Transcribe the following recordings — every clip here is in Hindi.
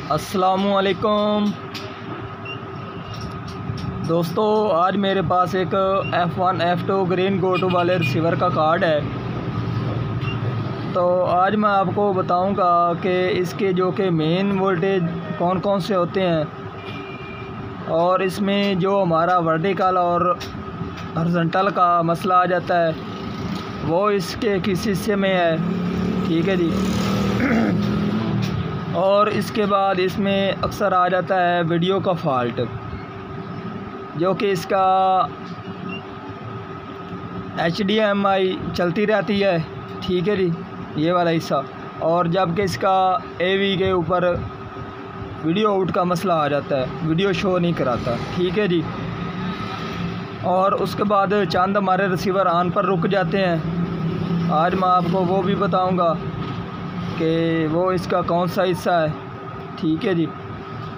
अस्सलामुअलैकुम दोस्तों, आज मेरे पास एक F1 F2 ग्रीन गोटू वाले रिसीवर का कार्ड है। तो आज मैं आपको बताऊंगा कि इसके जो कि मेन वोल्टेज कौन कौन से होते हैं और इसमें जो हमारा वर्टिकल और हॉरिजॉन्टल का मसला आ जाता है वो इसके किस हिस्से में है। ठीक है जी। और इसके बाद इसमें अक्सर आ जाता है वीडियो का फॉल्ट, जो कि इसका HDMI चलती रहती है। ठीक है जी, ये वाला हिस्सा। और जबकि इसका AV के ऊपर वीडियो आउट का मसला आ जाता है, वीडियो शो नहीं कराता। ठीक है जी। और उसके बाद चंद हमारे रिसीवर ऑन पर रुक जाते हैं। आज मैं आपको वो भी बताऊंगा कि वो इसका कौन सा हिस्सा है। ठीक है जी।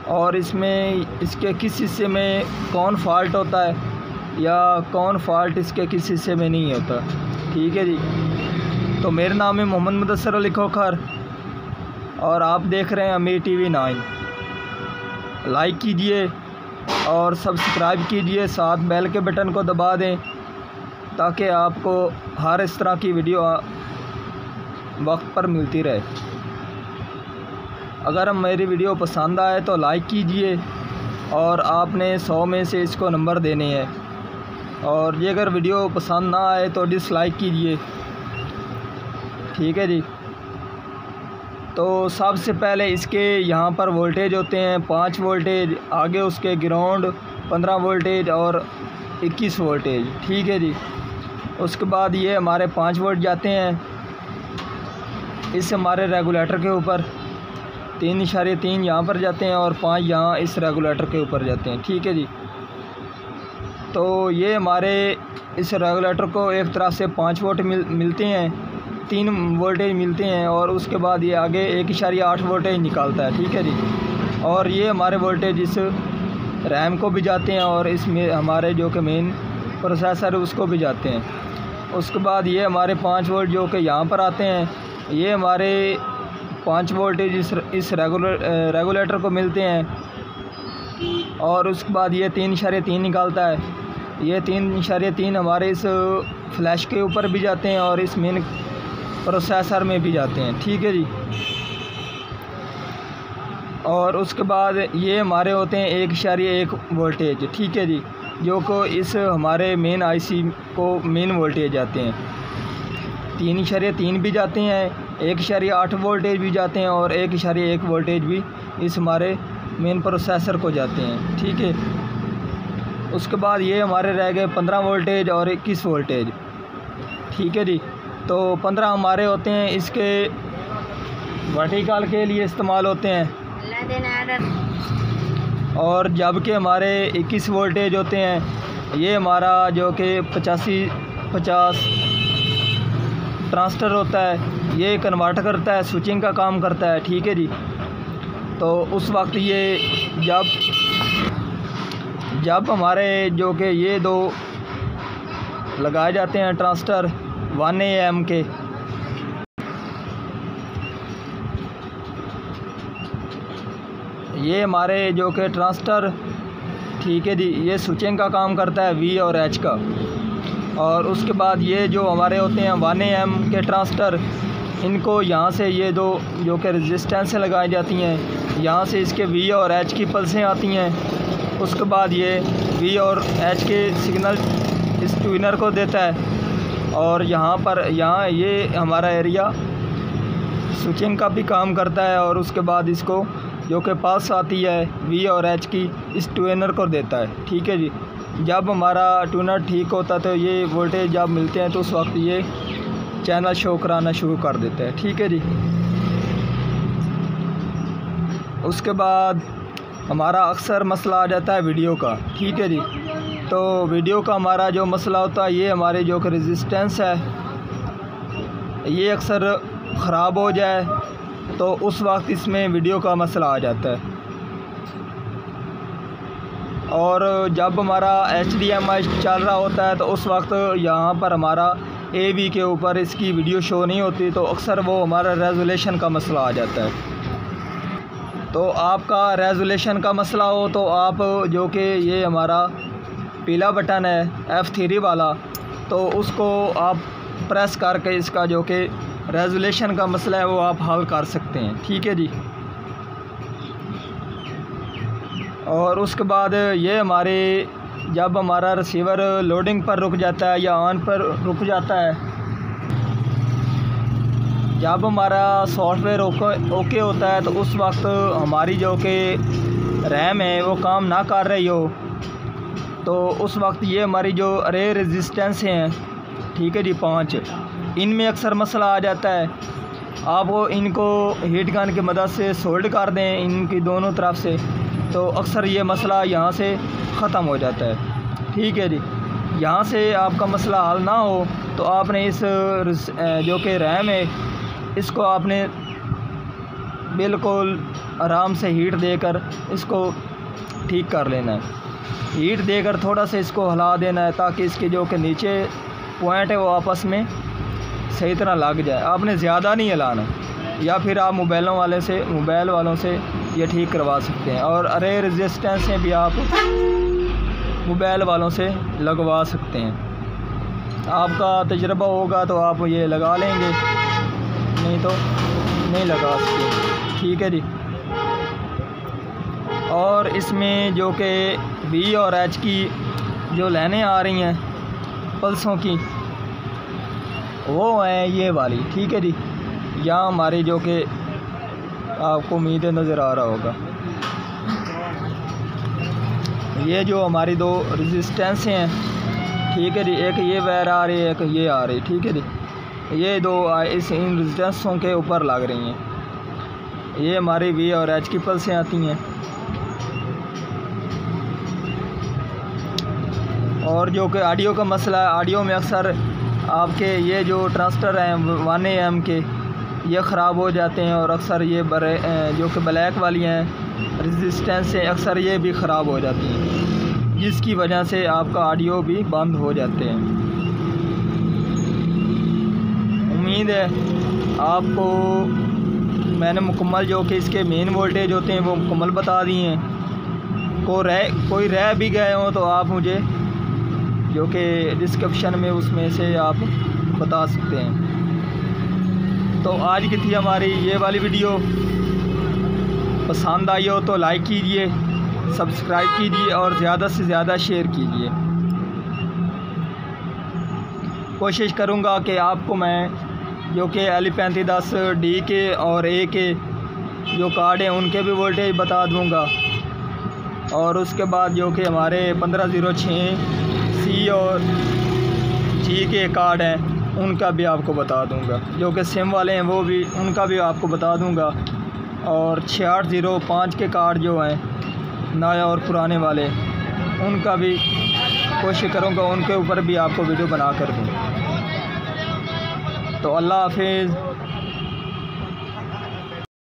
और इसमें इसके किस हिस्से में कौन फॉल्ट होता है या कौन फॉल्ट इसके किस हिस्से में नहीं होता। ठीक है जी। तो मेरा नाम है मोहम्मद मुदस्सर अली खोखर और आप देख रहे हैं अमीर TV 9। लाइक कीजिए और सब्सक्राइब कीजिए, साथ बेल के बटन को दबा दें ताकि आपको हर इस तरह की वीडियो वक्त पर मिलती रहे। अगर मेरी वीडियो पसंद आए तो लाइक कीजिए और आपने 100 में से इसको नंबर देने हैं। और ये अगर वीडियो पसंद ना आए तो डिसलाइक कीजिए। ठीक है जी। तो सबसे पहले इसके यहाँ पर वोल्टेज होते हैं 5 वोल्टेज, आगे उसके ग्राउंड 15 वोल्टेज और 21 वोल्टेज। ठीक है जी। उसके बाद ये हमारे 5 वोल्ट जाते हैं इस हमारे रेगुलेटर के ऊपर, 3.3 यहाँ पर जाते हैं और 5 यहाँ इस रेगुलेटर के ऊपर जाते हैं। ठीक है जी। तो ये हमारे इस रेगुलेटर को एक तरह से 5 वोल्ट मिलते हैं, 3 वोल्टेज मिलते हैं और उसके बाद ये आगे 1.8 वोल्टेज निकालता है। ठीक है जी। और ये हमारे वोल्टेज इस रैम को भी जाते हैं और इसमें हमारे जो कि मेन प्रोसेसर है उसको भी जाते हैं। उसके बाद ये हमारे 5 वोल्ट जो कि यहाँ पर आते हैं, ये हमारे 5 वोल्टेज इस रेगुलेटर को मिलते हैं। और उसके बाद ये 3.3 निकालता है, ये 3.3 हमारे इस फ्लैश के ऊपर भी जाते हैं और इस मेन प्रोसेसर में भी जाते हैं। ठीक है जी। और उसके बाद ये हमारे होते हैं 1.1 वोल्टेज। ठीक है जी, जो को इस हमारे मेन IC को मेन वोल्टेज जाते हैं। 3.3 भी जाते हैं, 1.8 वोल्टेज भी जाते हैं और 1.1 वोल्टेज भी इस हमारे मेन प्रोसेसर को जाते हैं। ठीक है। उसके बाद ये हमारे रह गए 15 वोल्टेज और 21 वोल्टेज। ठीक है जी। तो 15 हमारे होते हैं इसके वर्टिकल के लिए इस्तेमाल होते हैं और जबकि हमारे 21 वोल्टेज होते हैं ये हमारा जो कि 50 ट्रांजिस्टर होता है, ये कन्वर्ट करता है, स्विचिंग का काम करता है। ठीक है जी। तो उस वक्त ये जब हमारे जो कि ये 2 लगाए जाते हैं ट्रांजिस्टर 1 AM के, ये हमारे जो कि ट्रांजिस्टर, ठीक है जी, ये स्विचिंग का काम करता है V और H का। और उसके बाद ये जो हमारे होते हैं 1 AM के ट्रांजिस्टर, इनको यहाँ से ये 2 जो कि रेजिस्टेंस से लगाई जाती हैं, यहाँ से इसके V और H की पल्सें आती हैं। उसके बाद ये V और H के सिग्नल इस ट्यूनर को देता है और यहाँ ये हमारा एरिया स्विचिंग का भी काम करता है और उसके बाद इसको जो कि पल्स आती है V और H की इस ट्यूनर को देता है। ठीक है जी। जब हमारा ट्यूनर ठीक होता है तो ये वोल्टेज जब मिलते हैं तो उस वक्त ये चैनल शो कराना शुरू कर देता है। ठीक है जी। उसके बाद हमारा अक्सर मसला आ जाता है वीडियो का। ठीक है जी। तो वीडियो का हमारा जो मसला होता है, ये हमारे जो कि रेजिस्टेंस है ये अक्सर ख़राब हो जाए तो उस वक्त इसमें वीडियो का मसला आ जाता है। और जब हमारा HDMI चल रहा होता है तो उस वक्त यहाँ पर हमारा AV के ऊपर इसकी वीडियो शो नहीं होती, तो अक्सर वो हमारा रेजोल्यूशन का मसला आ जाता है। तो आपका रेजोल्यूशन का मसला हो तो आप जो कि ये हमारा पीला बटन है F3 वाला, तो उसको आप प्रेस करके इसका जो कि रेजोल्यूशन का मसला है वो आप हल कर सकते हैं। ठीक है जी। और उसके बाद ये हमारे जब हमारा रिसीवर लोडिंग पर रुक जाता है या ऑन पर रुक जाता है, जब हमारा सॉफ्टवेयर ओके होता है तो उस वक्त हमारी जो कि रैम है वो काम ना कर रही हो, तो उस वक्त ये हमारी जो अरे रेजिस्टेंस हैं, ठीक है जी 5, इनमें अक्सर मसला आ जाता है। आप वो इनको हीट गन की मदद से सोल्ड कर दें इनकी दोनों तरफ से, तो अक्सर ये मसला यहाँ से ख़त्म हो जाता है। ठीक है जी। यहाँ से आपका मसला हल ना हो तो आपने इस जो कि रैम है इसको आपने बिल्कुल आराम से हीट देकर इसको ठीक कर लेना है। हीट देकर थोड़ा सा इसको हिला देना है ताकि इसके जो कि नीचे पॉइंट है वो आपस में सही तरह लग जाए। आपने ज़्यादा नहीं हिलाना, या फिर आप मोबाइल वालों से ये ठीक करवा सकते हैं। और अरे रेजिस्टेंस से भी आप मोबाइल वालों से लगवा सकते हैं। आपका तजुर्बा होगा तो आप ये लगा लेंगे, नहीं तो नहीं लगा सकते। ठीक है जी। और इसमें जो कि V और H की जो लाइनें आ रही हैं पल्सों की, वो हैं ये वाली। ठीक है जी। यहाँ हमारी जो कि आपको उम्मीद नज़र आ रहा होगा, ये जो हमारी 2 रेजिस्टेंस हैं, ठीक है जी, एक ये वायर आ रही है, एक ये आ रही। ठीक है जी। ये 2 इन रेजिस्टेंसों के ऊपर लग रही हैं। ये हमारी V और H की पल्सें आती हैं। और जो कि ऑडियो का मसला है, ऑडियो में अक्सर आपके ये जो ट्रांजिस्टर हैं 1 AM के ये ख़राब हो जाते हैं, और अक्सर ये जो कि ब्लैक वाली हैं रेजिस्टेंस से अक्सर ये भी ख़राब हो जाती हैं, जिसकी वजह से आपका ऑडियो भी बंद हो जाते हैं। उम्मीद है आपको मैंने मुकम्मल जो कि इसके मेन वोल्टेज होते हैं वो मुकम्मल बता दिए हैं। कोई रह भी गए हों तो आप मुझे जो कि डिस्क्रिप्शन में उसमें से आप बता सकते हैं। तो आज की थी हमारी ये वाली वीडियो। पसंद आई हो तो लाइक कीजिए, सब्सक्राइब कीजिए और ज़्यादा से ज़्यादा शेयर कीजिए। कोशिश करूँगा कि आपको मैं जो कि L3510D के और A के जो कार्ड हैं उनके भी वोल्टेज बता दूँगा, और उसके बाद जो कि हमारे 1506C और G के कार्ड हैं उनका भी आपको बता दूंगा। जो कि सिम वाले हैं वो भी उनका भी आपको बता दूंगा, और 6805 के कार्ड जो हैं नए और पुराने वाले उनका भी कोशिश करूंगा उनके ऊपर भी आपको वीडियो बना कर दूँ। तो अल्लाह हाफिज़।